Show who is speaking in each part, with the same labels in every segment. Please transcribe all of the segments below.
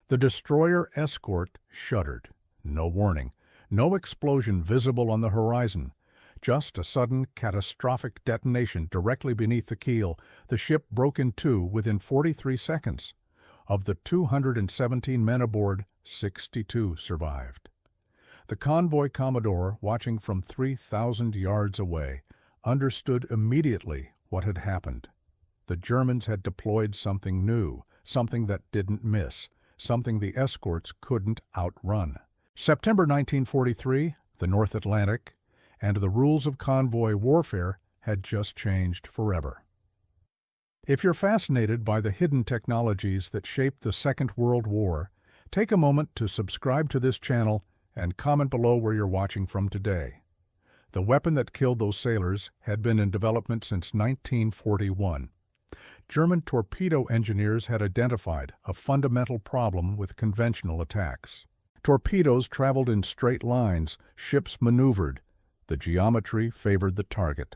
Speaker 1: The destroyer escort shuddered. No warning, no explosion visible on the horizon. Just a sudden, catastrophic detonation directly beneath the keel. The ship broke in two within 43 seconds. Of the 217 men aboard, 62 survived. The convoy commodore, watching from 3,000 yards away, understood immediately what had happened. The Germans had deployed something new, something that didn't miss, something the escorts couldn't outrun. September 1943, the North Atlantic, and the rules of convoy warfare had just changed forever. If you're fascinated by the hidden technologies that shaped the Second World War, take a moment to subscribe to this channel and comment below where you're watching from today. The weapon that killed those sailors had been in development since 1941. German torpedo engineers had identified a fundamental problem with conventional attacks. Torpedoes traveled in straight lines, ships maneuvered. The geometry favored the target.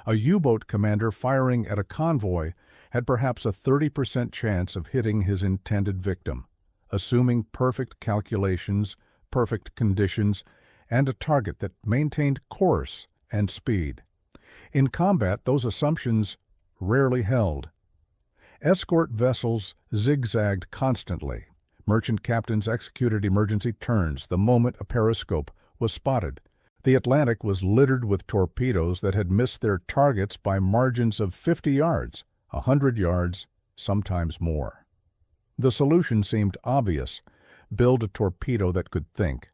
Speaker 1: A U-boat commander firing at a convoy had perhaps a 30% chance of hitting his intended victim, assuming perfect calculations, perfect conditions, and a target that maintained course and speed. In combat, those assumptions rarely held. Escort vessels zigzagged constantly. Merchant captains executed emergency turns the moment a periscope was spotted. The Atlantic was littered with torpedoes that had missed their targets by margins of 50 yards, 100 yards, sometimes more. The solution seemed obvious. Build a torpedo that could think.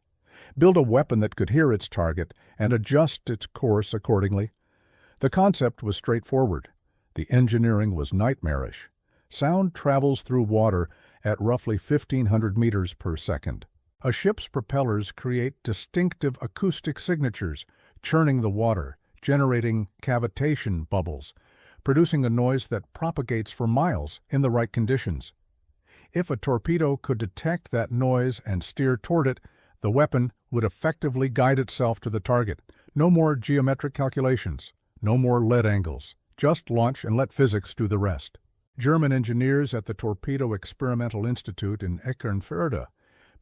Speaker 1: Build a weapon that could hear its target and adjust its course accordingly. The concept was straightforward. The engineering was nightmarish. Sound travels through water at roughly 1,500 meters per second. A ship's propellers create distinctive acoustic signatures, churning the water, generating cavitation bubbles, producing a noise that propagates for miles in the right conditions. If a torpedo could detect that noise and steer toward it, the weapon would effectively guide itself to the target. No more geometric calculations, no more lead angles. Just launch and let physics do the rest. German engineers at the Torpedo Experimental Institute in Eckernförde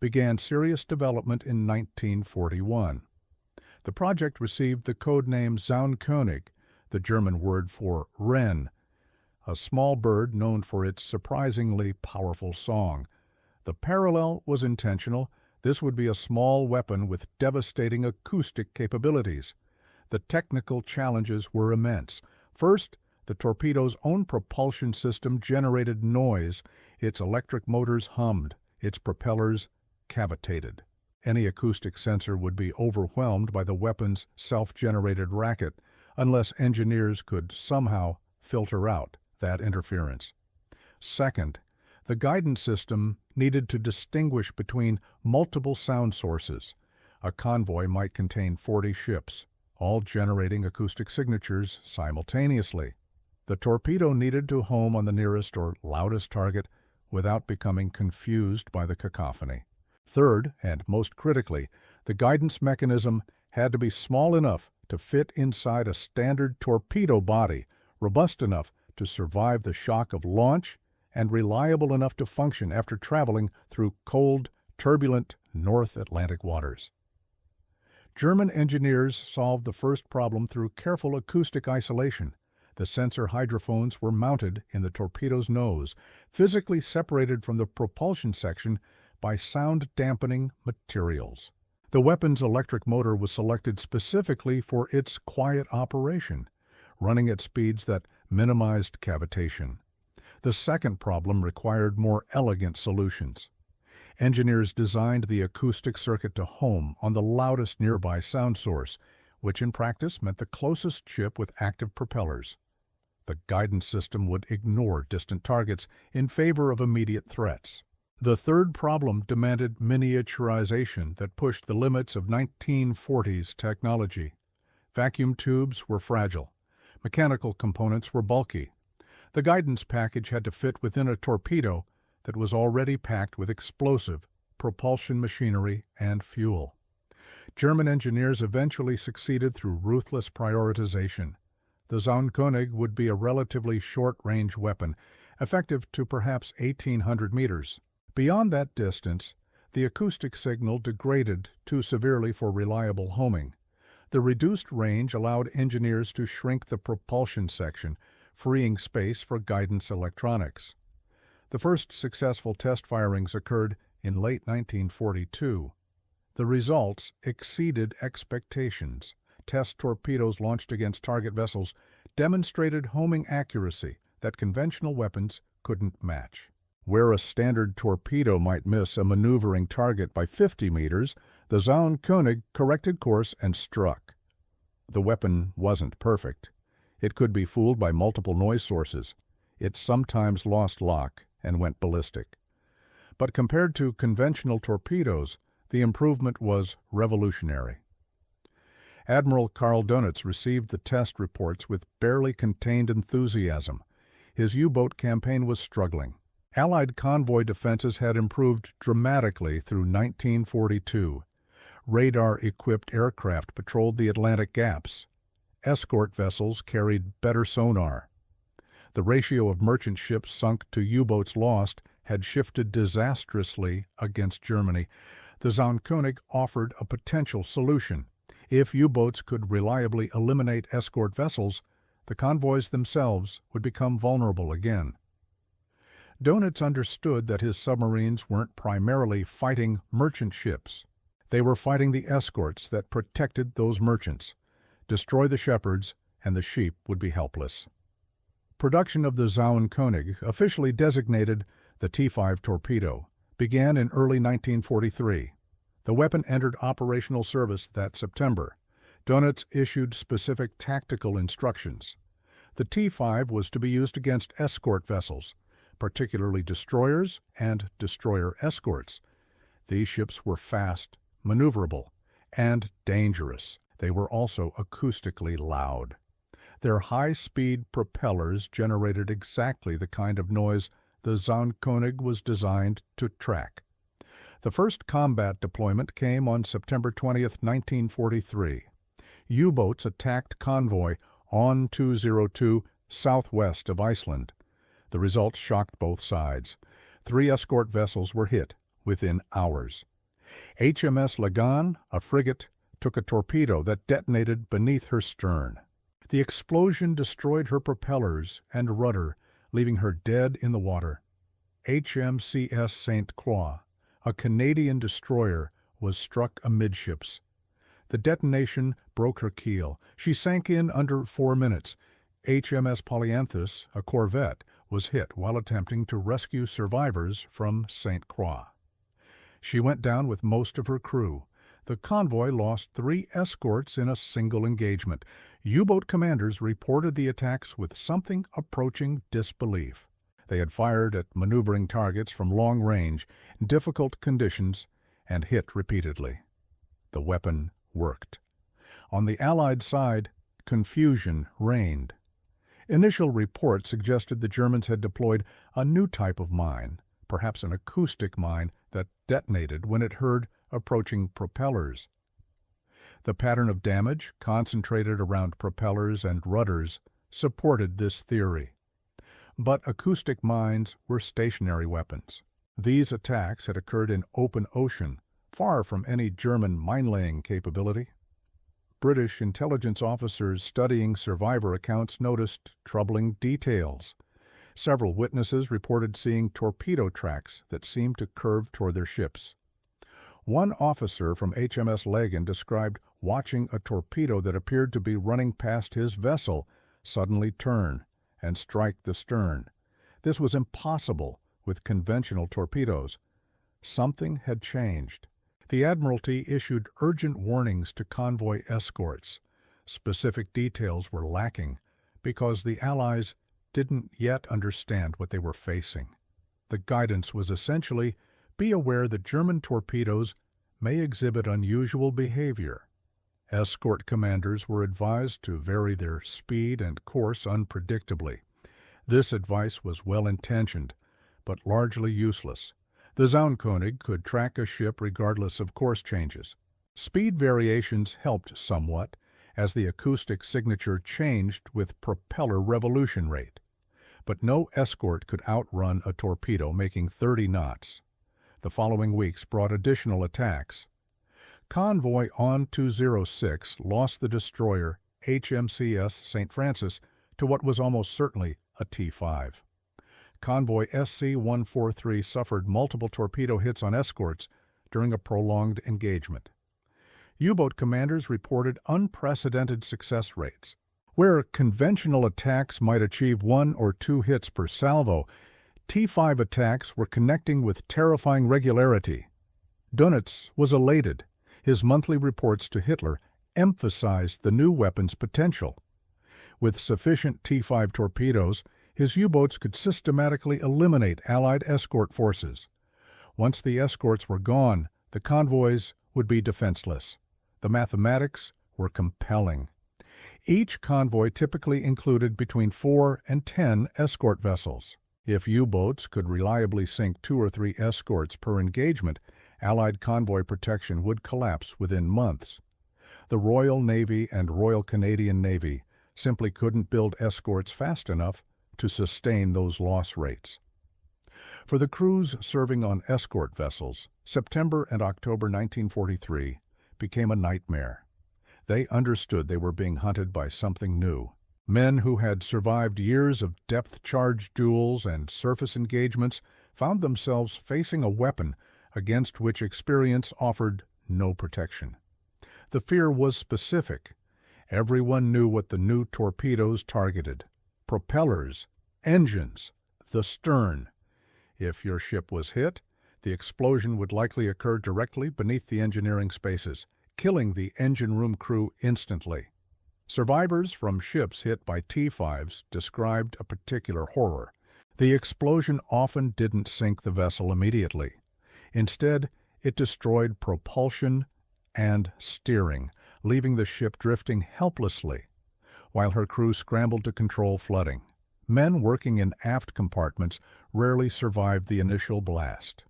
Speaker 1: began serious development in 1941. The project received the code name Zaunkönig, the German word for wren, a small bird known for its surprisingly powerful song. The parallel was intentional. This would be a small weapon with devastating acoustic capabilities. The technical challenges were immense. First, the torpedo's own propulsion system generated noise. Its electric motors hummed. Its propellers cavitated. Any acoustic sensor would be overwhelmed by the weapon's self-generated racket unless engineers could somehow filter out that interference. Second, the guidance system needed to distinguish between multiple sound sources. A convoy might contain 40 ships, all generating acoustic signatures simultaneously. The torpedo needed to home on the nearest or loudest target without becoming confused by the cacophony. Third, and most critically, the guidance mechanism had to be small enough to fit inside a standard torpedo body, robust enough to survive the shock of launch, and reliable enough to function after traveling through cold, turbulent North Atlantic waters. German engineers solved the first problem through careful acoustic isolation. The sensor hydrophones were mounted in the torpedo's nose, physically separated from the propulsion section by sound-dampening materials. The weapon's electric motor was selected specifically for its quiet operation, running at speeds that minimized cavitation. The second problem required more elegant solutions. Engineers designed the acoustic circuit to home on the loudest nearby sound source, which in practice meant the closest ship with active propellers. The guidance system would ignore distant targets in favor of immediate threats. The third problem demanded miniaturization that pushed the limits of 1940s technology. Vacuum tubes were fragile. Mechanical components were bulky. The guidance package had to fit within a torpedo that was already packed with explosive, propulsion machinery, and fuel. German engineers eventually succeeded through ruthless prioritization. The Zaunkönig would be a relatively short-range weapon, effective to perhaps 1,800 meters. Beyond that distance, the acoustic signal degraded too severely for reliable homing. The reduced range allowed engineers to shrink the propulsion section, freeing space for guidance electronics. The first successful test firings occurred in late 1942. The results exceeded expectations. Test torpedoes launched against target vessels demonstrated homing accuracy that conventional weapons couldn't match. Where a standard torpedo might miss a maneuvering target by 50 meters, the Zaun-König corrected course and struck. The weapon wasn't perfect. It could be fooled by multiple noise sources. It sometimes lost lock and went ballistic. But compared to conventional torpedoes, the improvement was revolutionary. Admiral Karl Dönitz received the test reports with barely contained enthusiasm. His U-boat campaign was struggling. Allied convoy defenses had improved dramatically through 1942. Radar-equipped aircraft patrolled the Atlantic gaps. Escort vessels carried better sonar. The ratio of merchant ships sunk to U-boats lost had shifted disastrously against Germany. The Zaun-König offered a potential solution. If U-boats could reliably eliminate escort vessels, the convoys themselves would become vulnerable again. Dönitz understood that his submarines weren't primarily fighting merchant ships. They were fighting the escorts that protected those merchants. Destroy the shepherds, and the sheep would be helpless. Production of the Zaun-König, officially designated the T-5 torpedo, began in early 1943. The weapon entered operational service that September. Dönitz issued specific tactical instructions. The T-5 was to be used against escort vessels, particularly destroyers and destroyer escorts. These ships were fast, maneuverable, and dangerous. They were also acoustically loud. Their high-speed propellers generated exactly the kind of noise the Zaun-König was designed to track. The first combat deployment came on September 20, 1943. U-boats attacked convoy on 202 southwest of Iceland. The results shocked both sides. 3 escort vessels were hit within hours. HMS Lagan, a frigate, took a torpedo that detonated beneath her stern. The explosion destroyed her propellers and rudder, leaving her dead in the water. HMCS St. Croix, a Canadian destroyer, was struck amidships. The detonation broke her keel. She sank in under 4 minutes. HMS Polyanthus, a corvette, was hit while attempting to rescue survivors from St. Croix. She went down with most of her crew. The convoy lost 3 escorts in a single engagement. U-boat commanders reported the attacks with something approaching disbelief. They had fired at maneuvering targets from long range, in difficult conditions, and hit repeatedly. The weapon worked. On the Allied side, confusion reigned. Initial reports suggested the Germans had deployed a new type of mine, perhaps an acoustic mine that detonated when it heard approaching propellers. The pattern of damage, concentrated around propellers and rudders, supported this theory. But acoustic mines were stationary weapons. These attacks had occurred in open ocean, far from any German mine-laying capability. British intelligence officers studying survivor accounts noticed troubling details. Several witnesses reported seeing torpedo tracks that seemed to curve toward their ships. One officer from HMS Lagan described watching a torpedo that appeared to be running past his vessel suddenly turn and strike the stern. This was impossible with conventional torpedoes. Something had changed. The Admiralty issued urgent warnings to convoy escorts. Specific details were lacking because the Allies didn't yet understand what they were facing. The guidance was essentially, be aware that German torpedoes may exhibit unusual behavior. Escort commanders were advised to vary their speed and course unpredictably. This advice was well-intentioned, but largely useless. The Zaun-König could track a ship regardless of course changes. Speed variations helped somewhat, as the acoustic signature changed with propeller revolution rate. But no escort could outrun a torpedo making 30 knots. The following weeks brought additional attacks. Convoy on 206 lost the destroyer HMCS St. Francis to what was almost certainly a T-5. Convoy SC-143 suffered multiple torpedo hits on escorts during a prolonged engagement. U-boat commanders reported unprecedented success rates. Where conventional attacks might achieve 1 or 2 hits per salvo, T-5 attacks were connecting with terrifying regularity. Dönitz was elated. His monthly reports to Hitler emphasized the new weapon's potential. With sufficient T-5 torpedoes, his U-boats could systematically eliminate Allied escort forces. Once the escorts were gone, the convoys would be defenseless. The mathematics were compelling. Each convoy typically included between 4 and 10 escort vessels. If U-boats could reliably sink 2 or 3 escorts per engagement, Allied convoy protection would collapse within months. The Royal Navy and Royal Canadian Navy simply couldn't build escorts fast enough to sustain those loss rates. For the crews serving on escort vessels, September and October 1943 became a nightmare. They understood they were being hunted by something new. Men who had survived years of depth-charge duels and surface engagements found themselves facing a weapon against which experience offered no protection. The fear was specific. Everyone knew what the new torpedoes targeted: propellers, engines, the stern. If your ship was hit, the explosion would likely occur directly beneath the engineering spaces, killing the engine room crew instantly. Survivors from ships hit by T-5s described a particular horror. The explosion often didn't sink the vessel immediately. Instead, it destroyed propulsion and steering, leaving the ship drifting helplessly, while her crew scrambled to control flooding. Men working in aft compartments rarely survived the initial blast.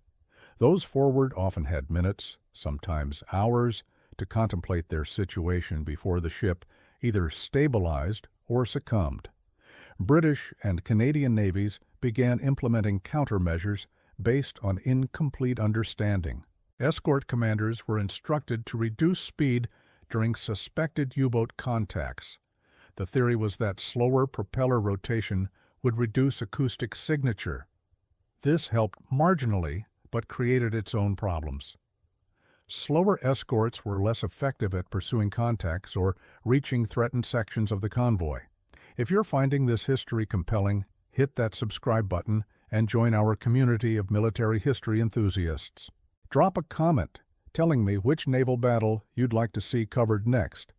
Speaker 1: Those forward often had minutes, sometimes hours, to contemplate their situation before the ship either stabilized or succumbed. British and Canadian navies began implementing countermeasures based on incomplete understanding. Escort commanders were instructed to reduce speed during suspected U-boat contacts. The theory was that slower propeller rotation would reduce acoustic signature. This helped marginally, but created its own problems. Slower escorts were less effective at pursuing contacts or reaching threatened sections of the convoy. If you're finding this history compelling, hit that subscribe button and join our community of military history enthusiasts. Drop a comment telling me which naval battle you'd like to see covered next.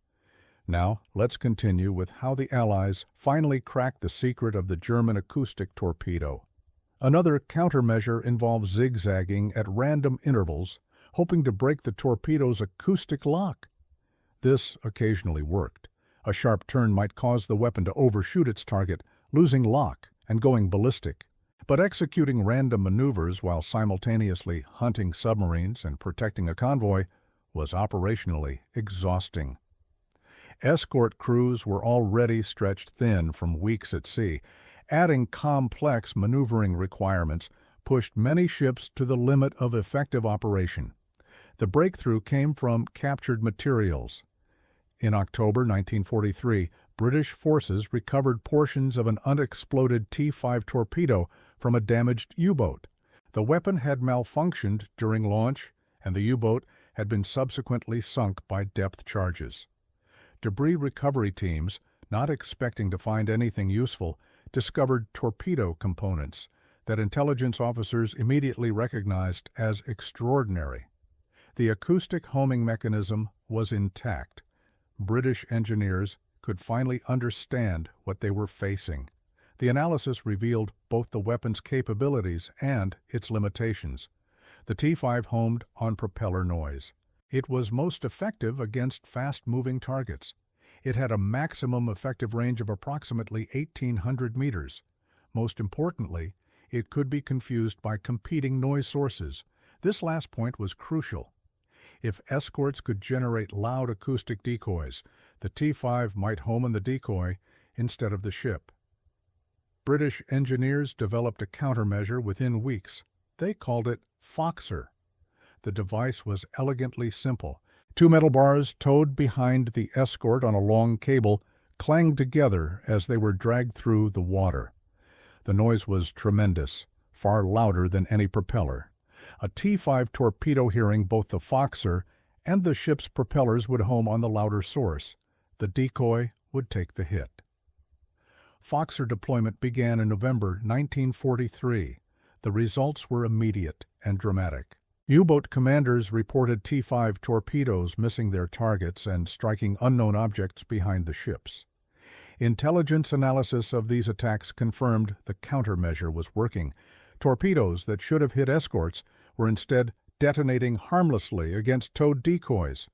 Speaker 1: Now, let's continue with how the Allies finally cracked the secret of the German acoustic torpedo. Another countermeasure involves zigzagging at random intervals, hoping to break the torpedo's acoustic lock. This occasionally worked. A sharp turn might cause the weapon to overshoot its target, losing lock and going ballistic. But executing random maneuvers while simultaneously hunting submarines and protecting a convoy was operationally exhausting. Escort crews were already stretched thin from weeks at sea. Adding complex maneuvering requirements pushed many ships to the limit of effective operation. The breakthrough came from captured materials. In October 1943, British forces recovered portions of an unexploded T-5 torpedo from a damaged U-boat. The weapon had malfunctioned during launch, and the U-boat had been subsequently sunk by depth charges. Debris recovery teams, not expecting to find anything useful, discovered torpedo components that intelligence officers immediately recognized as extraordinary. The acoustic homing mechanism was intact. British engineers could finally understand what they were facing. The analysis revealed both the weapon's capabilities and its limitations. The T-5 homed on propeller noise. It was most effective against fast-moving targets. It had a maximum effective range of approximately 1,800 meters. Most importantly, it could be confused by competing noise sources. This last point was crucial. If escorts could generate loud acoustic decoys, the T-5 might home in the decoy instead of the ship. British engineers developed a countermeasure within weeks. They called it Foxer. The device was elegantly simple. Two metal bars towed behind the escort on a long cable clanged together as they were dragged through the water. The noise was tremendous, far louder than any propeller. A T-5 torpedo hearing both the Foxer and the ship's propellers would home on the louder source. The decoy would take the hit. Foxer deployment began in November 1943. The results were immediate and dramatic. U-boat commanders reported T-5 torpedoes missing their targets and striking unknown objects behind the ships. Intelligence analysis of these attacks confirmed the countermeasure was working. Torpedoes that should have hit escorts were instead detonating harmlessly against towed decoys.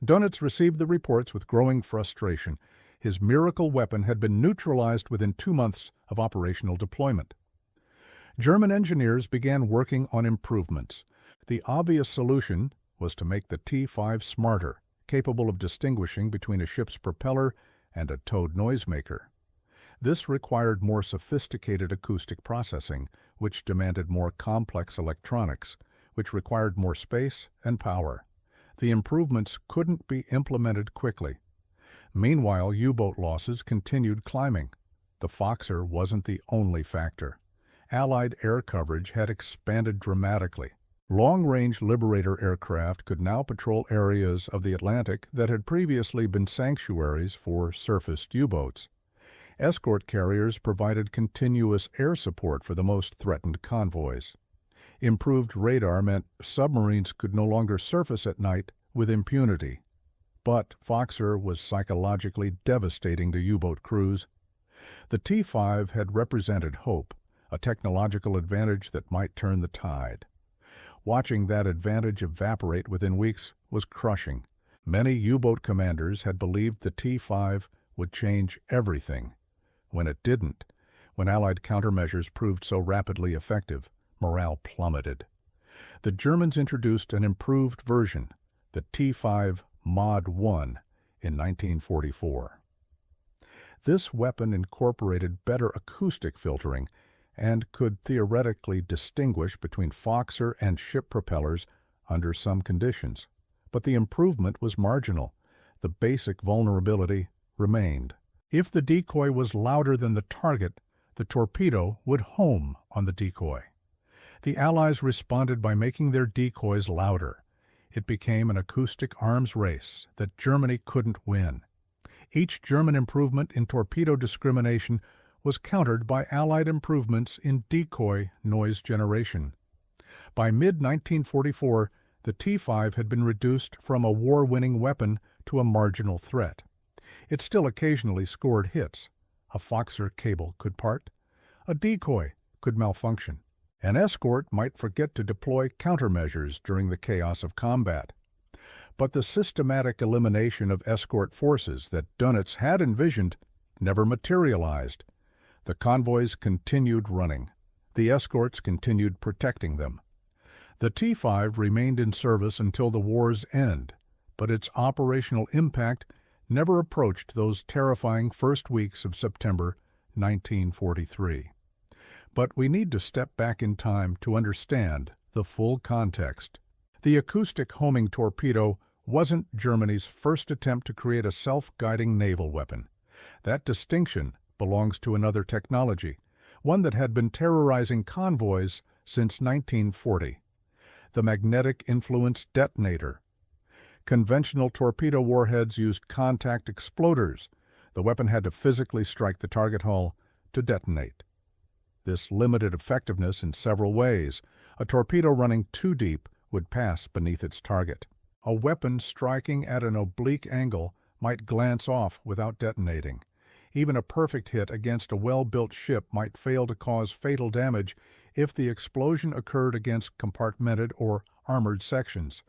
Speaker 1: Dönitz received the reports with growing frustration. His miracle weapon had been neutralized within 2 months of operational deployment. German engineers began working on improvements. The obvious solution was to make the T-5 smarter, capable of distinguishing between a ship's propeller and a towed noisemaker. This required more sophisticated acoustic processing, which demanded more complex electronics, which required more space and power. The improvements couldn't be implemented quickly. Meanwhile, U-boat losses continued climbing. The Foxer wasn't the only factor. Allied air coverage had expanded dramatically. Long-range Liberator aircraft could now patrol areas of the Atlantic that had previously been sanctuaries for surfaced U-boats. Escort carriers provided continuous air support for the most threatened convoys. Improved radar meant submarines could no longer surface at night with impunity. But Foxer was psychologically devastating to U-boat crews. The T-5 had represented hope, a technological advantage that might turn the tide. Watching that advantage evaporate within weeks was crushing. Many U-boat commanders had believed the T-5 would change everything. When it didn't, when Allied countermeasures proved so rapidly effective, morale plummeted. The Germans introduced an improved version, the T-5 Mod 1, in 1944. This weapon incorporated better acoustic filtering and could theoretically distinguish between Foxer and ship propellers under some conditions. But the improvement was marginal. The basic vulnerability remained. If the decoy was louder than the target, the torpedo would home on the decoy. The Allies responded by making their decoys louder. It became an acoustic arms race that Germany couldn't win. Each German improvement in torpedo discrimination was countered by Allied improvements in decoy noise generation. By mid-1944, the T-5 had been reduced from a war-winning weapon to a marginal threat. It still occasionally scored hits. A Foxer cable could part. A decoy could malfunction. An escort might forget to deploy countermeasures during the chaos of combat. But the systematic elimination of escort forces that Dönitz had envisioned never materialized. The convoys continued running. The escorts continued protecting them. The T-5 remained in service until the war's end, but its operational impact never approached those terrifying first weeks of September 1943. But we need to step back in time to understand the full context. The acoustic homing torpedo wasn't Germany's first attempt to create a self-guiding naval weapon. That distinction belongs to another technology, one that had been terrorizing convoys since 1940. The magnetic influence detonator. Conventional torpedo warheads used contact exploders. The weapon had to physically strike the target hull to detonate. This limited effectiveness in several ways. A torpedo running too deep would pass beneath its target. A weapon striking at an oblique angle might glance off without detonating. Even a perfect hit against a well-built ship might fail to cause fatal damage if the explosion occurred against compartmented or armored sections.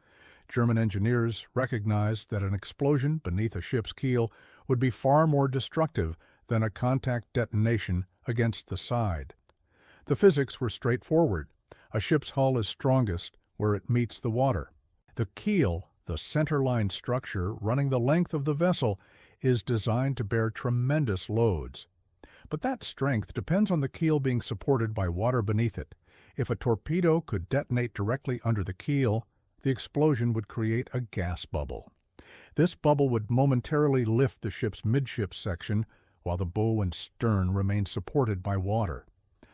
Speaker 1: German engineers recognized that an explosion beneath a ship's keel would be far more destructive than a contact detonation against the side. The physics were straightforward. A ship's hull is strongest where it meets the water. The keel, the centerline structure running the length of the vessel, is designed to bear tremendous loads. But that strength depends on the keel being supported by water beneath it. If a torpedo could detonate directly under the keel, the explosion would create a gas bubble. This bubble would momentarily lift the ship's midship section while the bow and stern remained supported by water.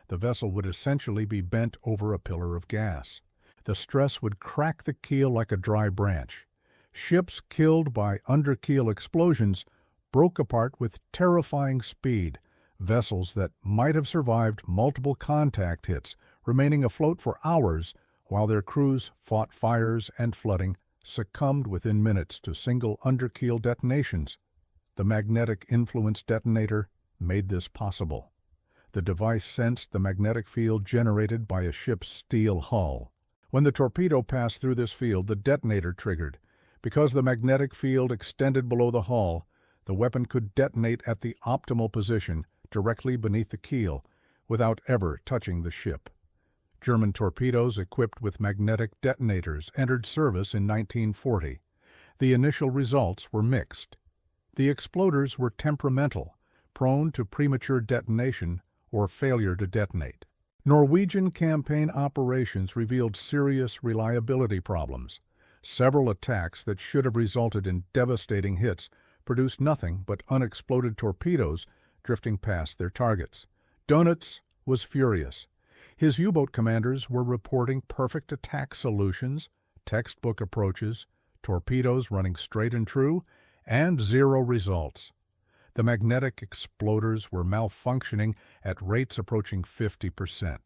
Speaker 1: The vessel would essentially be bent over a pillar of gas. The stress would crack the keel like a dry branch. Ships killed by under-keel explosions broke apart with terrifying speed. Vessels that might have survived multiple contact hits, remaining afloat for hours while their crews fought fires and flooding, succumbed within minutes to single under-keel detonations. The magnetic influence detonator made this possible. The device sensed the magnetic field generated by a ship's steel hull. When the torpedo passed through this field, the detonator triggered. Because the magnetic field extended below the hull, the weapon could detonate at the optimal position directly beneath the keel without ever touching the ship. German torpedoes equipped with magnetic detonators entered service in 1940. The initial results were mixed. The exploders were temperamental, prone to premature detonation or failure to detonate. Norwegian campaign operations revealed serious reliability problems. Several attacks that should have resulted in devastating hits produced nothing but unexploded torpedoes drifting past their targets. Dönitz was furious. His U-boat commanders were reporting perfect attack solutions, textbook approaches, torpedoes running straight and true, and zero results. The magnetic exploders were malfunctioning at rates approaching 50%.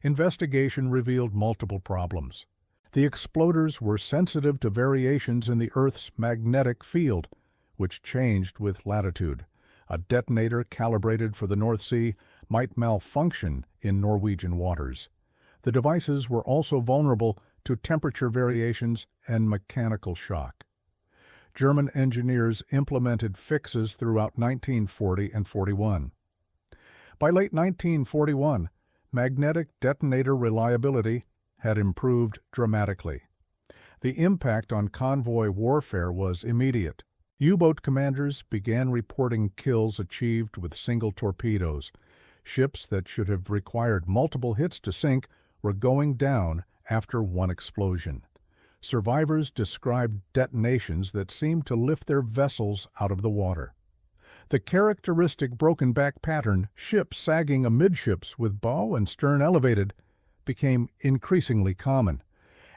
Speaker 1: Investigation revealed multiple problems. The exploders were sensitive to variations in the Earth's magnetic field, which changed with latitude. A detonator calibrated for the North Sea might malfunction in Norwegian waters. The devices were also vulnerable to temperature variations and mechanical shock. German engineers implemented fixes throughout 1940 and 41. By late 1941, magnetic detonator reliability had improved dramatically. The impact on convoy warfare was immediate. U-boat commanders began reporting kills achieved with single torpedoes. Ships that should have required multiple hits to sink were going down after one explosion. Survivors described detonations that seemed to lift their vessels out of the water. The characteristic broken back pattern, ships sagging amidships with bow and stern elevated, became increasingly common.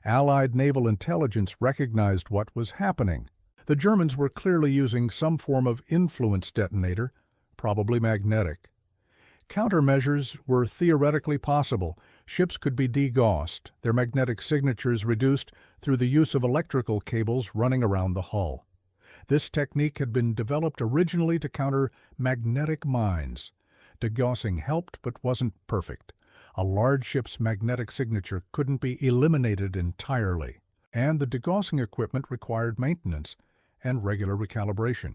Speaker 1: Allied naval intelligence recognized what was happening. The Germans were clearly using some form of influence detonator, probably magnetic. Countermeasures were theoretically possible. Ships could be degaussed, their magnetic signatures reduced through the use of electrical cables running around the hull. This technique had been developed originally to counter magnetic mines. Degaussing helped but wasn't perfect. A large ship's magnetic signature couldn't be eliminated entirely, and the degaussing equipment required maintenance and regular recalibration.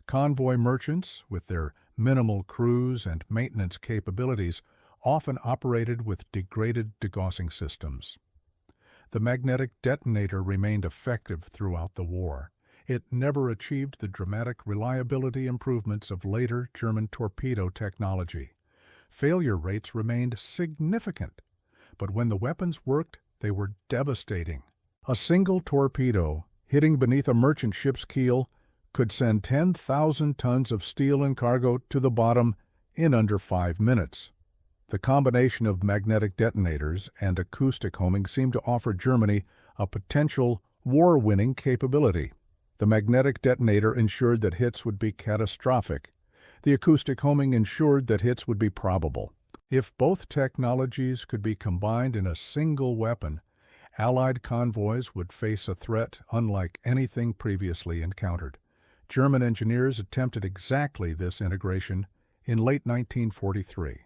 Speaker 1: Convoy merchants, with their minimal crews and maintenance capabilities, often operated with degraded degaussing systems. The magnetic detonator remained effective throughout the war. It never achieved the dramatic reliability improvements of later German torpedo technology. Failure rates remained significant, but when the weapons worked, they were devastating. A single torpedo hitting beneath a merchant ship's keel could send 10,000 tons of steel and cargo to the bottom in under 5 minutes. The combination of magnetic detonators and acoustic homing seemed to offer Germany a potential war-winning capability. The magnetic detonator ensured that hits would be catastrophic. The acoustic homing ensured that hits would be probable. If both technologies could be combined in a single weapon, Allied convoys would face a threat unlike anything previously encountered. German engineers attempted exactly this integration in late 1943.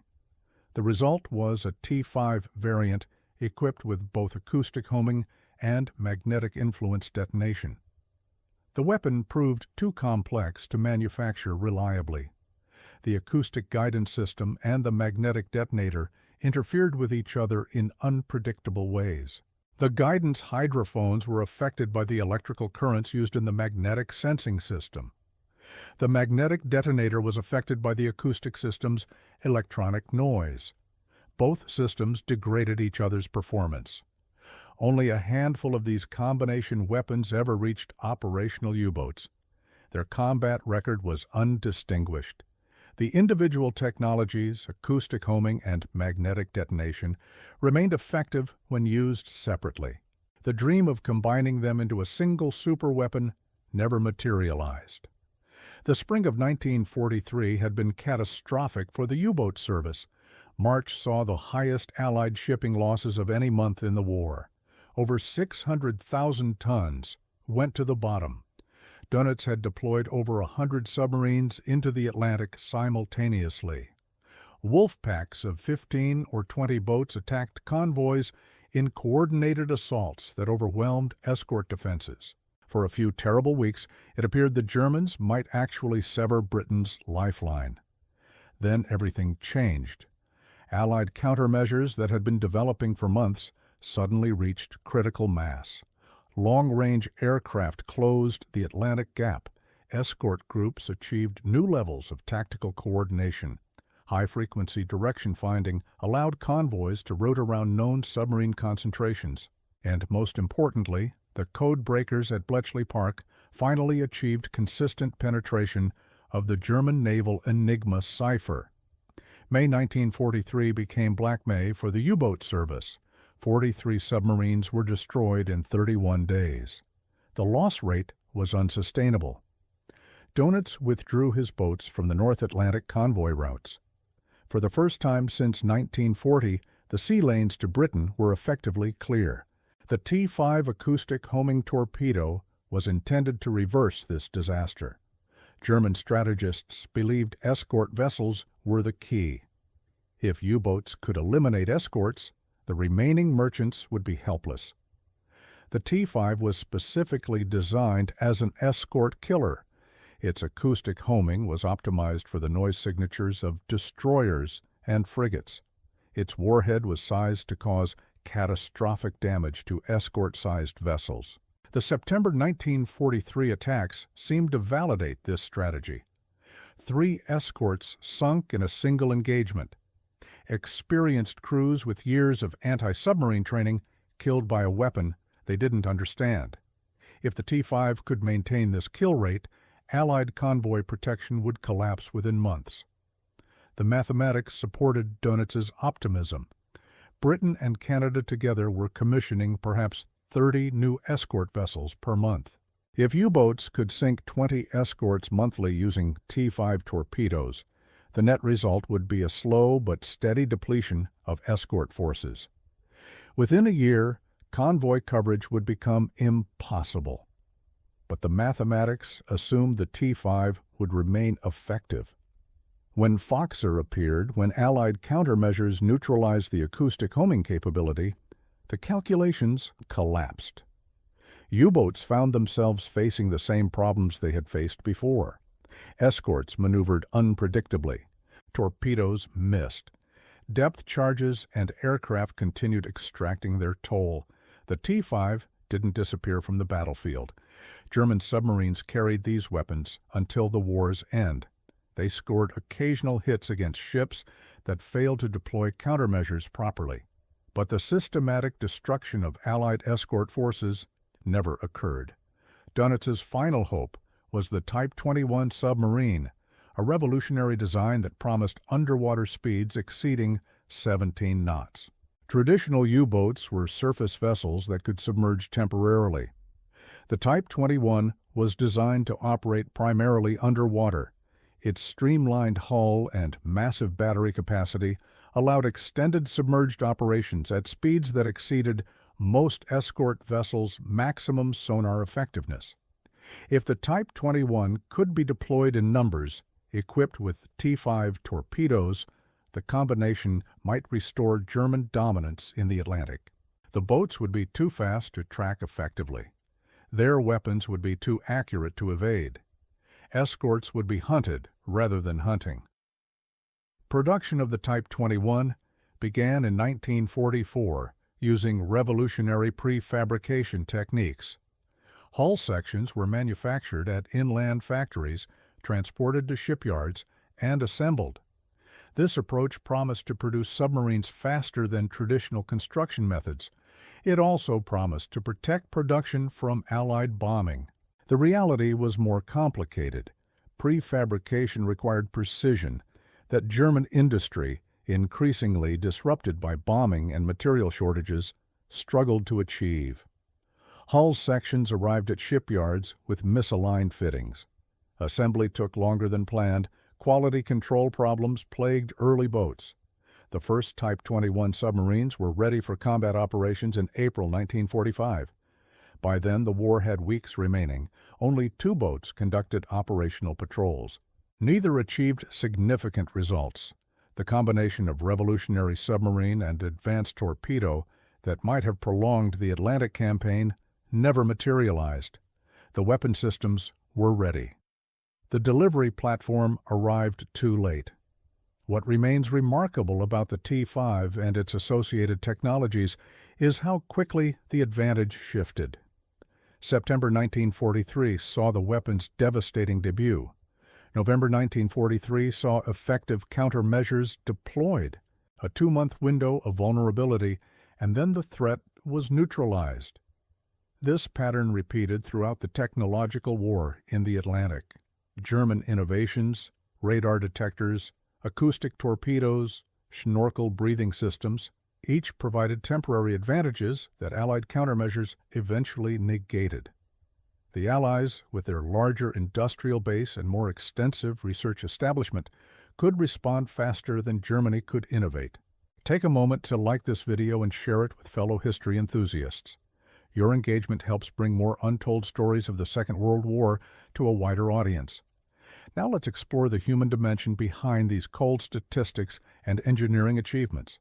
Speaker 1: The result was a T-5 variant equipped with both acoustic homing and magnetic influence detonation. The weapon proved too complex to manufacture reliably. The acoustic guidance system and the magnetic detonator interfered with each other in unpredictable ways. The guidance hydrophones were affected by the electrical currents used in the magnetic sensing system. The magnetic detonator was affected by the acoustic system's electronic noise. Both systems degraded each other's performance. Only a handful of these combination weapons ever reached operational U-boats. Their combat record was undistinguished. The individual technologies, acoustic homing and magnetic detonation, remained effective when used separately. The dream of combining them into a single superweapon never materialized. The spring of 1943 had been catastrophic for the U-boat service. March saw the highest Allied shipping losses of any month in the war. Over 600,000 tons went to the bottom. Dönitz had deployed over 100 submarines into the Atlantic simultaneously. Wolf packs of 15 or 20 boats attacked convoys in coordinated assaults that overwhelmed escort defenses. For a few terrible weeks, it appeared the Germans might actually sever Britain's lifeline. Then everything changed. Allied countermeasures that had been developing for months suddenly reached critical mass. Long-range aircraft closed the Atlantic Gap. Escort groups achieved new levels of tactical coordination. High-frequency direction finding allowed convoys to route around known submarine concentrations. And most importantly, the code breakers at Bletchley Park finally achieved consistent penetration of the German naval Enigma cipher. May 1943 became Black May for the U-boat service. 43 submarines were destroyed in 31 days. The loss rate was unsustainable. Dönitz withdrew his boats from the North Atlantic convoy routes. For the first time since 1940, the sea lanes to Britain were effectively clear. The T-5 acoustic homing torpedo was intended to reverse this disaster. German strategists believed escort vessels were the key. If U-boats could eliminate escorts, the remaining merchants would be helpless. The T-5 was specifically designed as an escort killer. Its acoustic homing was optimized for the noise signatures of destroyers and frigates. Its warhead was sized to cause catastrophic damage to escort-sized vessels. The September 1943 attacks seemed to validate this strategy. 3 escorts sunk in a single engagement. Experienced crews with years of anti-submarine training killed by a weapon they didn't understand. If the T-5 could maintain this kill rate, Allied convoy protection would collapse within months. The mathematics supported Dönitz's optimism. Britain and Canada together were commissioning perhaps 30 new escort vessels per month. If U-boats could sink 20 escorts monthly using T-5 torpedoes, the net result would be a slow but steady depletion of escort forces. Within a year, convoy coverage would become impossible. But the mathematics assumed the T-5 would remain effective. When Foxer appeared, when Allied countermeasures neutralized the acoustic homing capability, the calculations collapsed. U-boats found themselves facing the same problems they had faced before. Escorts maneuvered unpredictably. Torpedoes missed. Depth charges and aircraft continued extracting their toll. The T-5 didn't disappear from the battlefield. German submarines carried these weapons until the war's end. They scored occasional hits against ships that failed to deploy countermeasures properly. But the systematic destruction of Allied escort forces never occurred. Dönitz's final hope was the Type 21 submarine, a revolutionary design that promised underwater speeds exceeding 17 knots. Traditional U-boats were surface vessels that could submerge temporarily. The Type 21 was designed to operate primarily underwater. Its streamlined hull and massive battery capacity allowed extended submerged operations at speeds that exceeded most escort vessels' maximum sonar effectiveness. If the Type 21 could be deployed in numbers, equipped with T-5 torpedoes, the combination might restore German dominance in the Atlantic. The boats would be too fast to track effectively. Their weapons would be too accurate to evade. Escorts would be hunted rather than hunting. Production of the Type 21 began in 1944 using revolutionary prefabrication techniques. Hull sections were manufactured at inland factories, transported to shipyards, and assembled. This approach promised to produce submarines faster than traditional construction methods. It also promised to protect production from Allied bombing. The reality was more complicated. Prefabrication required precision that German industry, increasingly disrupted by bombing and material shortages, struggled to achieve. Hull sections arrived at shipyards with misaligned fittings. Assembly took longer than planned. Quality control problems plagued early boats. The first Type 21 submarines were ready for combat operations in April 1945. By then, the war had weeks remaining. Only 2 boats conducted operational patrols. Neither achieved significant results. The combination of revolutionary submarine and advanced torpedo that might have prolonged the Atlantic campaign never materialized. The weapon systems were ready. The delivery platform arrived too late. What remains remarkable about the T-5 and its associated technologies is how quickly the advantage shifted. September 1943 saw the weapon's devastating debut. November 1943 saw effective countermeasures deployed, a 2-month window of vulnerability, and then the threat was neutralized. This pattern repeated throughout the technological war in the Atlantic. German innovations, radar detectors, acoustic torpedoes, snorkel breathing systems, each provided temporary advantages that Allied countermeasures eventually negated. The Allies, with their larger industrial base and more extensive research establishment, could respond faster than Germany could innovate. Take a moment to like this video and share it with fellow history enthusiasts. Your engagement helps bring more untold stories of the Second World War to a wider audience. Now let's explore the human dimension behind these cold statistics and engineering achievements.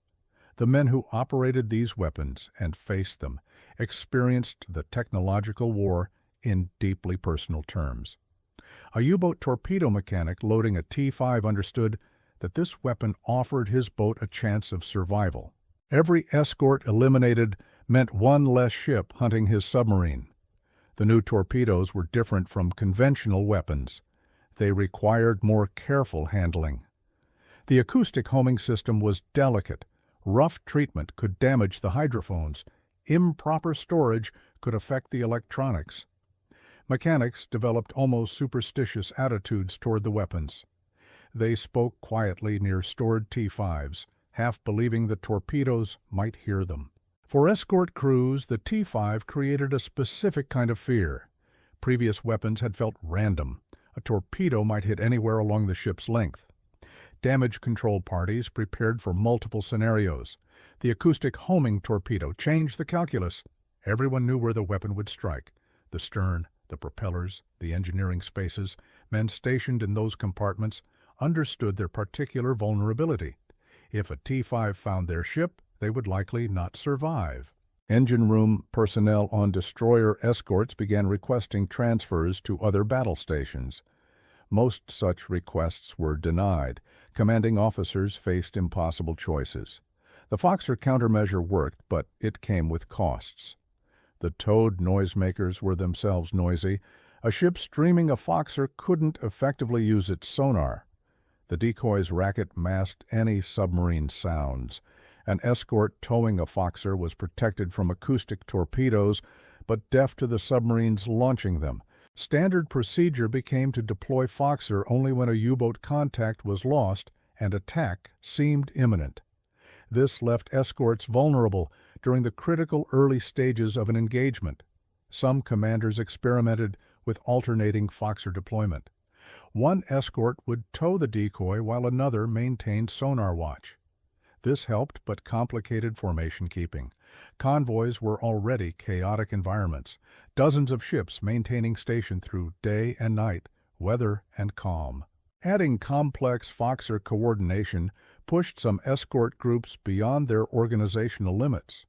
Speaker 1: The men who operated these weapons and faced them experienced the technological war in deeply personal terms. A U-boat torpedo mechanic loading a T-5 understood that this weapon offered his boat a chance of survival. Every escort eliminated meant one less ship hunting his submarine. The new torpedoes were different from conventional weapons. They required more careful handling. The acoustic homing system was delicate. Rough treatment could damage the hydrophones. Improper storage could affect the electronics. Mechanics developed almost superstitious attitudes toward the weapons. They spoke quietly near stored T-5s, half believing the torpedoes might hear them. For escort crews, the T-5 created a specific kind of fear. Previous weapons had felt random. A torpedo might hit anywhere along the ship's length. Damage control parties prepared for multiple scenarios. The acoustic homing torpedo changed the calculus. Everyone knew where the weapon would strike. The stern, the propellers, the engineering spaces. Men stationed in those compartments understood their particular vulnerability. If a T-5 found their ship, they would likely not survive. Engine room personnel on destroyer escorts began requesting transfers to other battle stations. Most such requests were denied. Commanding officers faced impossible choices. The Foxer countermeasure worked, but it came with costs. The towed noisemakers were themselves noisy. A ship streaming a Foxer couldn't effectively use its sonar. The decoy's racket masked any submarine sounds. An escort towing a Foxer was protected from acoustic torpedoes, but deaf to the submarines launching them. Standard procedure became to deploy Foxer only when a U-boat contact was lost and attack seemed imminent. This left escorts vulnerable during the critical early stages of an engagement. Some commanders experimented with alternating Foxer deployment. One escort would tow the decoy while another maintained sonar watch. This helped but complicated formation keeping. Convoys were already chaotic environments, dozens of ships maintaining station through day and night, weather and calm. Adding complex Foxer coordination pushed some escort groups beyond their organizational limits.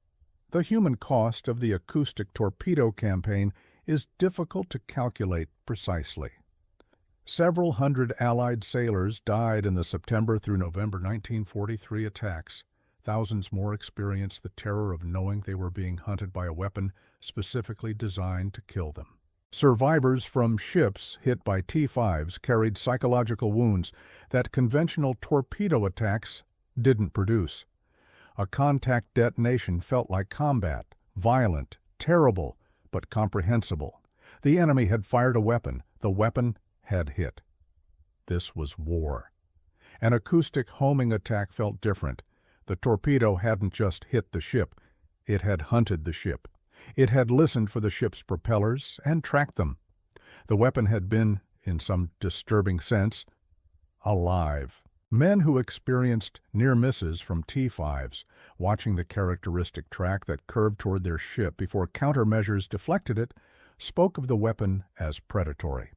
Speaker 1: The human cost of the acoustic torpedo campaign is difficult to calculate precisely. Several hundred Allied sailors died in the September through November 1943 attacks. Thousands more experienced the terror of knowing they were being hunted by a weapon specifically designed to kill them. Survivors from ships hit by T-5s carried psychological wounds that conventional torpedo attacks didn't produce. A contact detonation felt like combat, violent, terrible, but comprehensible. The enemy had fired a weapon. The weapon had hit. This was war. An acoustic homing attack felt different. The torpedo hadn't just hit the ship. It had hunted the ship. It had listened for the ship's propellers and tracked them. The weapon had been, in some disturbing sense, alive. Men who experienced near misses from T-5s, watching the characteristic track that curved toward their ship before countermeasures deflected it, spoke of the weapon as predatory.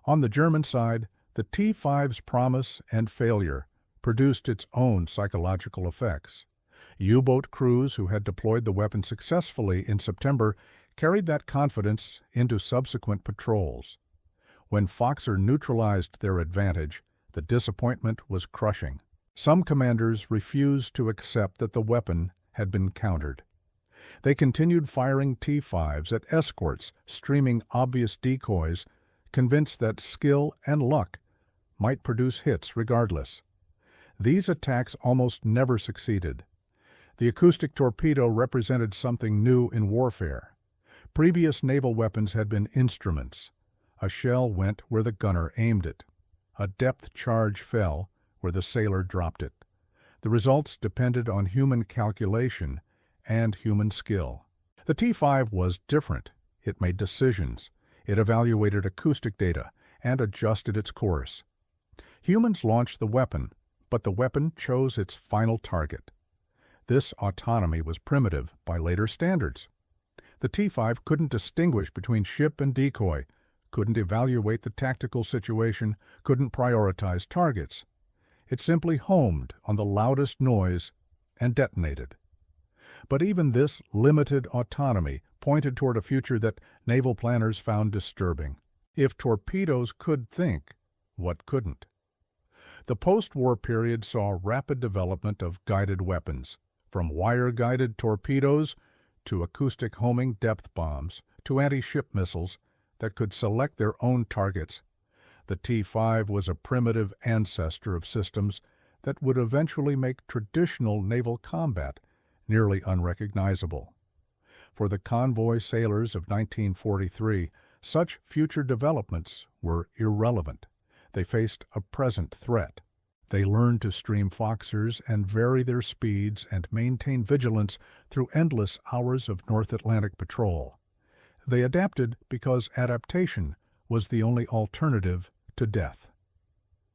Speaker 1: On the German side, the T-5's promise and failure produced its own psychological effects. U-boat crews who had deployed the weapon successfully in September carried that confidence into subsequent patrols. When Fokker neutralized their advantage, the disappointment was crushing. Some commanders refused to accept that the weapon had been countered. They continued firing T-5s at escorts, streaming obvious decoys, convinced that skill and luck might produce hits regardless. These attacks almost never succeeded. The acoustic torpedo represented something new in warfare. Previous naval weapons had been instruments. A shell went where the gunner aimed it. A depth charge fell where the sailor dropped it. The results depended on human calculation and human skill. The T-5 was different. It made decisions. It evaluated acoustic data and adjusted its course. Humans launched the weapon, but the weapon chose its final target. This autonomy was primitive by later standards. The T-5 couldn't distinguish between ship and decoy, couldn't evaluate the tactical situation, couldn't prioritize targets. It simply homed on the loudest noise and detonated. But even this limited autonomy pointed toward a future that naval planners found disturbing. If torpedoes could think, what couldn't? The post-war period saw rapid development of guided weapons, from wire-guided torpedoes to acoustic homing depth bombs to anti-ship missiles that could select their own targets. The T-5 was a primitive ancestor of systems that would eventually make traditional naval combat nearly unrecognizable. For the convoy sailors of 1943, such future developments were irrelevant. They faced a present threat. They learned to stream Fokkers and vary their speeds and maintain vigilance through endless hours of North Atlantic patrol. They adapted because adaptation was the only alternative to death.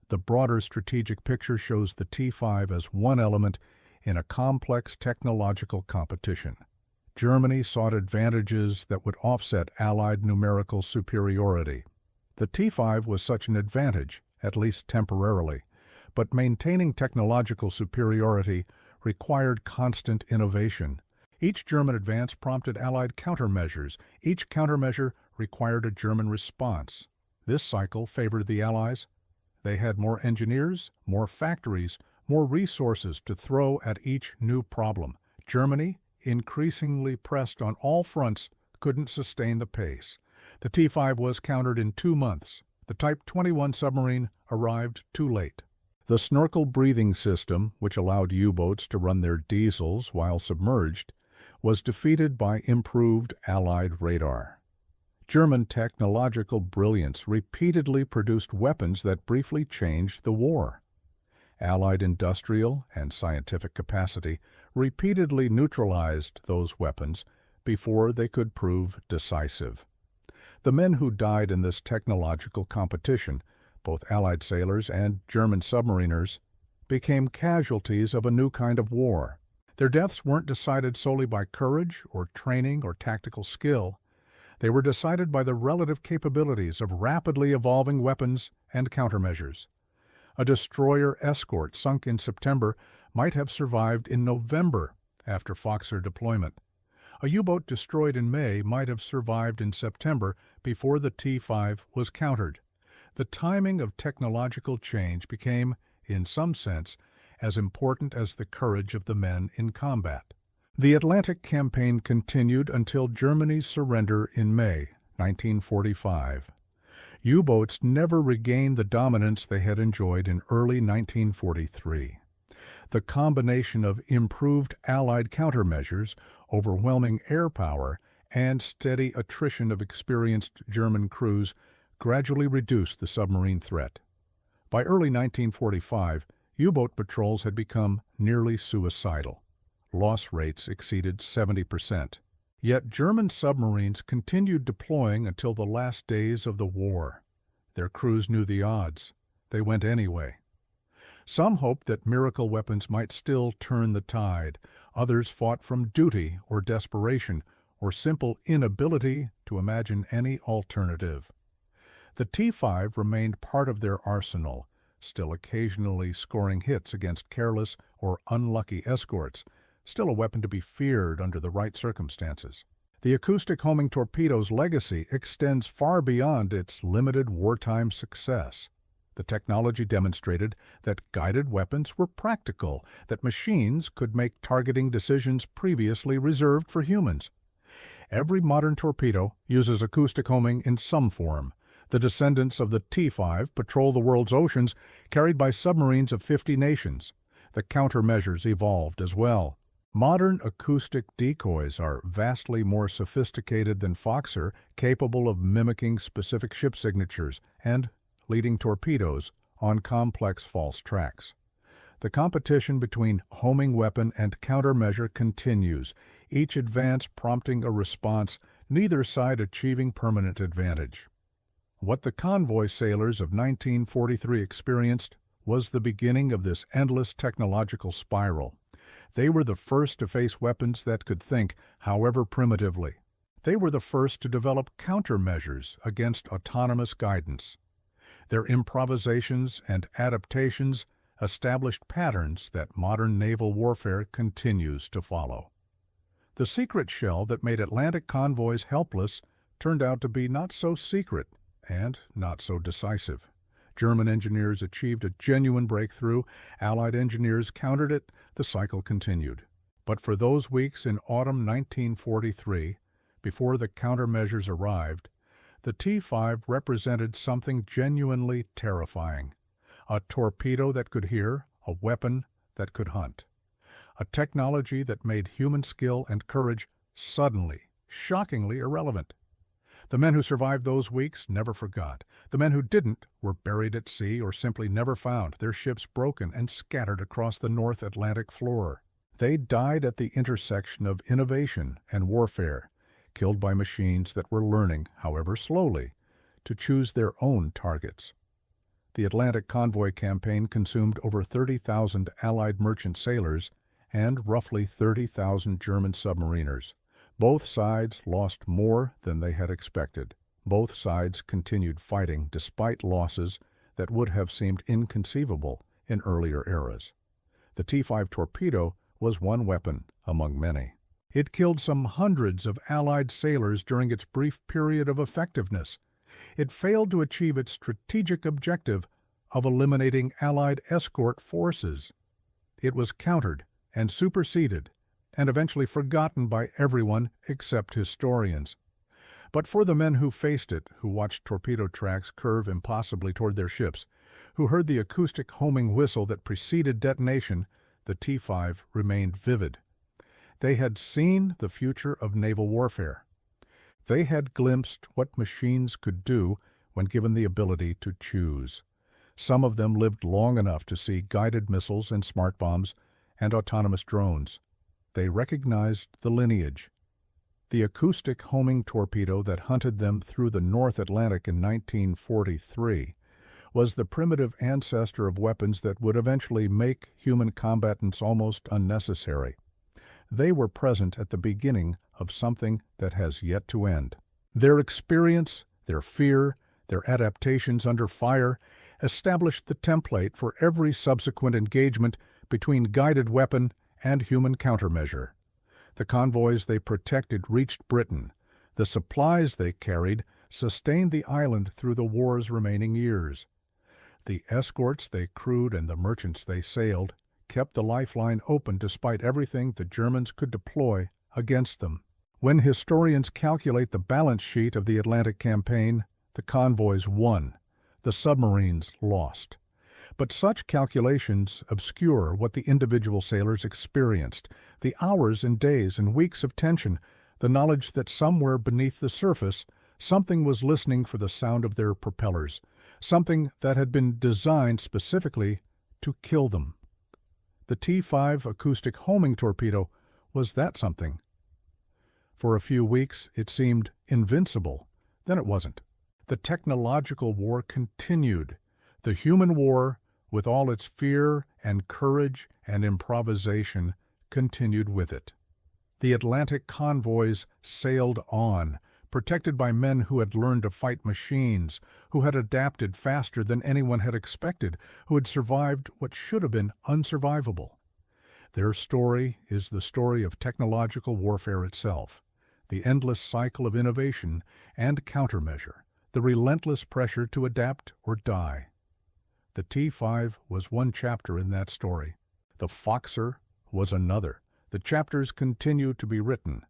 Speaker 1: The broader strategic picture shows the T-5 as one element in a complex technological competition. Germany sought advantages that would offset Allied numerical superiority. The T-5 was such an advantage, at least temporarily, but maintaining technological superiority required constant innovation. Each German advance prompted Allied countermeasures. Each countermeasure required a German response. This cycle favored the Allies. They had more engineers, more factories, more resources to throw at each new problem. Germany, increasingly pressed on all fronts, couldn't sustain the pace. The T-5 was countered in 2 months. The Type 21 submarine arrived too late. The snorkel breathing system, which allowed U-boats to run their diesels while submerged, was defeated by improved Allied radar. German technological brilliance repeatedly produced weapons that briefly changed the war. Allied industrial and scientific capacity repeatedly neutralized those weapons before they could prove decisive. The men who died in this technological competition, both Allied sailors and German submariners, became casualties of a new kind of war. Their deaths weren't decided solely by courage or training or tactical skill. They were decided by the relative capabilities of rapidly evolving weapons and countermeasures. A destroyer escort sunk in September might have survived in November after Fokker deployment. A U-boat destroyed in May might have survived in September before the T-5 was countered. The timing of technological change became, in some sense, as important as the courage of the men in combat. The Atlantic campaign continued until Germany's surrender in May. 1945. U-boats never regained the dominance they had enjoyed in early 1943. The combination of improved Allied countermeasures, overwhelming air power, and steady attrition of experienced German crews gradually reduced the submarine threat. By early 1945, U-boat patrols had become nearly suicidal. Loss rates exceeded 70%. Yet German submarines continued deploying until the last days of the war. Their crews knew the odds. They went anyway. Some hoped that miracle weapons might still turn the tide. Others fought from duty or desperation or simple inability to imagine any alternative. The T-5 remained part of their arsenal, still occasionally scoring hits against careless or unlucky escorts, still a weapon to be feared under the right circumstances. The acoustic homing torpedo's legacy extends far beyond its limited wartime success. The technology demonstrated that guided weapons were practical, that machines could make targeting decisions previously reserved for humans. Every modern torpedo uses acoustic homing in some form. The descendants of the T-5 patrol the world's oceans, carried by submarines of 50 nations. The countermeasures evolved as well. Modern acoustic decoys are vastly more sophisticated than Foxer, capable of mimicking specific ship signatures and leading torpedoes on complex false tracks. The competition between homing weapon and countermeasure continues, each advance prompting a response, neither side achieving permanent advantage. What the convoy sailors of 1943 experienced was the beginning of this endless technological spiral. They were the first to face weapons that could think, however primitively. They were the first to develop countermeasures against autonomous guidance. Their improvisations and adaptations established patterns that modern naval warfare continues to follow. The secret shell that made Atlantic convoys helpless turned out to be not so secret and not so decisive. German engineers achieved a genuine breakthrough. Allied engineers countered it. The cycle continued. But for those weeks in autumn 1943, before the countermeasures arrived, the T-5 represented something genuinely terrifying. A torpedo that could hear, a weapon that could hunt. A technology that made human skill and courage suddenly, shockingly irrelevant. The men who survived those weeks never forgot. The men who didn't were buried at sea or simply never found, their ships broken and scattered across the North Atlantic floor. They died at the intersection of innovation and warfare, killed by machines that were learning, however slowly, to choose their own targets. The Atlantic convoy campaign consumed over 30,000 Allied merchant sailors and roughly 30,000 German submariners. Both sides lost more than they had expected. Both sides continued fighting despite losses that would have seemed inconceivable in earlier eras. The T-5 torpedo was one weapon among many. It killed some hundreds of Allied sailors during its brief period of effectiveness. It failed to achieve its strategic objective of eliminating Allied escort forces. It was countered and superseded and eventually forgotten by everyone except historians. But for the men who faced it, who watched torpedo tracks curve impossibly toward their ships, who heard the acoustic homing whistle that preceded detonation, the T-5 remained vivid. They had seen the future of naval warfare. They had glimpsed what machines could do when given the ability to choose. Some of them lived long enough to see guided missiles and smart bombs and autonomous drones. They recognized the lineage. The acoustic homing torpedo that hunted them through the North Atlantic in 1943 was the primitive ancestor of weapons that would eventually make human combatants almost unnecessary. They were present at the beginning of something that has yet to end. Their experience, their fear, their adaptations under fire established the template for every subsequent engagement between guided weapon and human countermeasure. The convoys they protected reached Britain. The supplies they carried sustained the island through the war's remaining years. The escorts they crewed and the merchants they sailed kept the lifeline open despite everything the Germans could deploy against them. When historians calculate the balance sheet of the Atlantic campaign, the convoys won, the submarines lost. But such calculations obscure what the individual sailors experienced, the hours and days and weeks of tension, the knowledge that somewhere beneath the surface, something was listening for the sound of their propellers, something that had been designed specifically to kill them. The T-5 acoustic homing torpedo was that something. For a few weeks, it seemed invincible. Then it wasn't. The technological war continued. The human war, with all its fear and courage and improvisation, continued with it. The Atlantic convoys sailed on, protected by men who had learned to fight machines, who had adapted faster than anyone had expected, who had survived what should have been unsurvivable. Their story is the story of technological warfare itself, the endless cycle of innovation and countermeasure, the relentless pressure to adapt or die. The T-5 was one chapter in that story. The Foxer was another. The chapters continue to be written.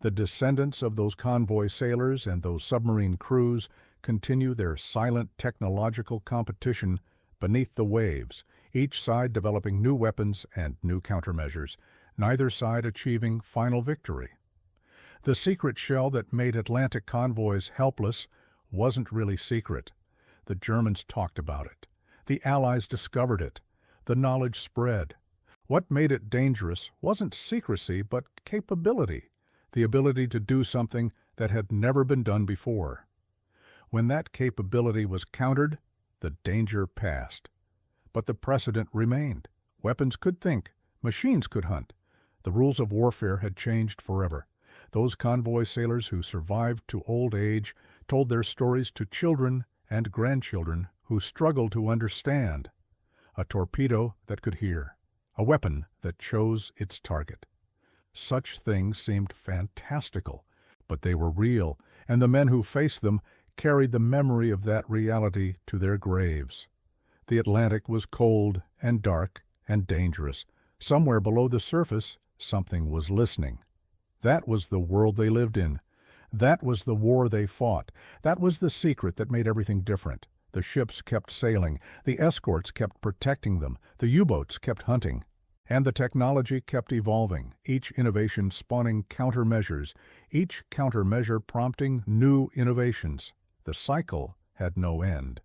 Speaker 1: The descendants of those convoy sailors and those submarine crews continue their silent technological competition beneath the waves, each side developing new weapons and new countermeasures, neither side achieving final victory. The secret shell that made Atlantic convoys helpless wasn't really secret. The Germans talked about it. The Allies discovered it. The knowledge spread. What made it dangerous wasn't secrecy, but capability, the ability to do something that had never been done before. When that capability was countered, the danger passed. But the precedent remained. Weapons could think. Machines could hunt. The rules of warfare had changed forever. Those convoy sailors who survived to old age told their stories to children and grandchildren who struggled to understand. A torpedo that could hear. A weapon that chose its target. Such things seemed fantastical, but they were real, and the men who faced them carried the memory of that reality to their graves. The Atlantic was cold and dark and dangerous. Somewhere below the surface, something was listening. That was the world they lived in. That was the war they fought. That was the secret that made everything different. The ships kept sailing. The escorts kept protecting them. The U-boats kept hunting. And the technology kept evolving, each innovation spawning countermeasures, each countermeasure prompting new innovations. The cycle had no end.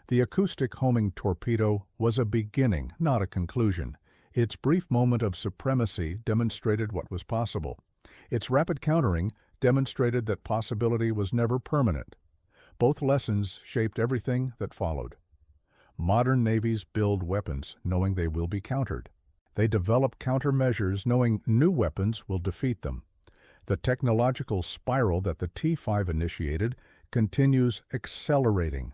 Speaker 1: The acoustic homing torpedo was a beginning, not a conclusion. Its brief moment of supremacy demonstrated what was possible. Its rapid countering demonstrated that possibility was never permanent. Both lessons shaped everything that followed. Modern navies build weapons knowing they will be countered. They develop countermeasures knowing new weapons will defeat them. The technological spiral that the T-5 initiated continues accelerating.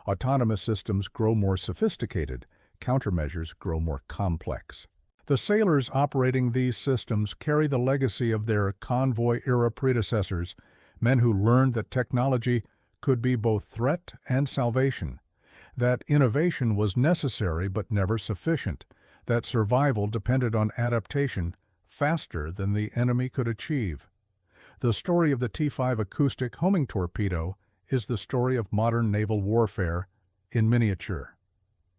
Speaker 1: Autonomous systems grow more sophisticated. Countermeasures grow more complex. The sailors operating these systems carry the legacy of their convoy-era predecessors, men who learned that technology could be both threat and salvation, that innovation was necessary but never sufficient, that survival depended on adaptation faster than the enemy could achieve. The story of the T-5 acoustic homing torpedo is the story of modern naval warfare in miniature.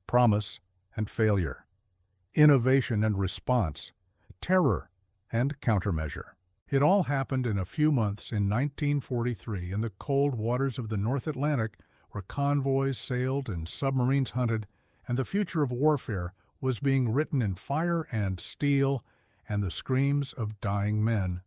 Speaker 1: Promise and failure. Innovation and response. Terror and countermeasure. It all happened in a few months in 1943 in the cold waters of the North Atlantic, where convoys sailed and submarines hunted, and the future of warfare was being written in fire and steel and the screams of dying men.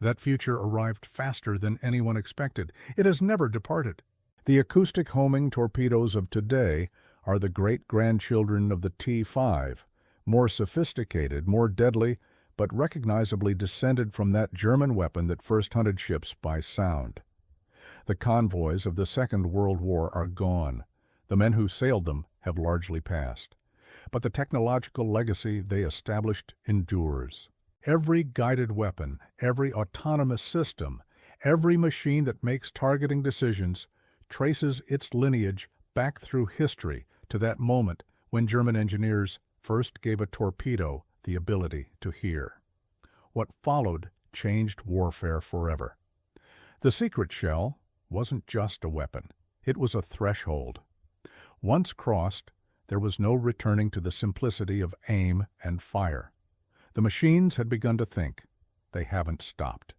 Speaker 1: That future arrived faster than anyone expected. It has never departed. The acoustic homing torpedoes of today are the great-grandchildren of the T-5, more sophisticated, more deadly, but recognizably descended from that German weapon that first hunted ships by sound. The convoys of the Second World War are gone. The men who sailed them have largely passed. But the technological legacy they established endures. Every guided weapon, every autonomous system, every machine that makes targeting decisions traces its lineage back through history to that moment when German engineers first gave a torpedo the ability to hear. What followed changed warfare forever. The secret shell wasn't just a weapon. It was a threshold. Once crossed, there was no returning to the simplicity of aim and fire. The machines had begun to think. They haven't stopped.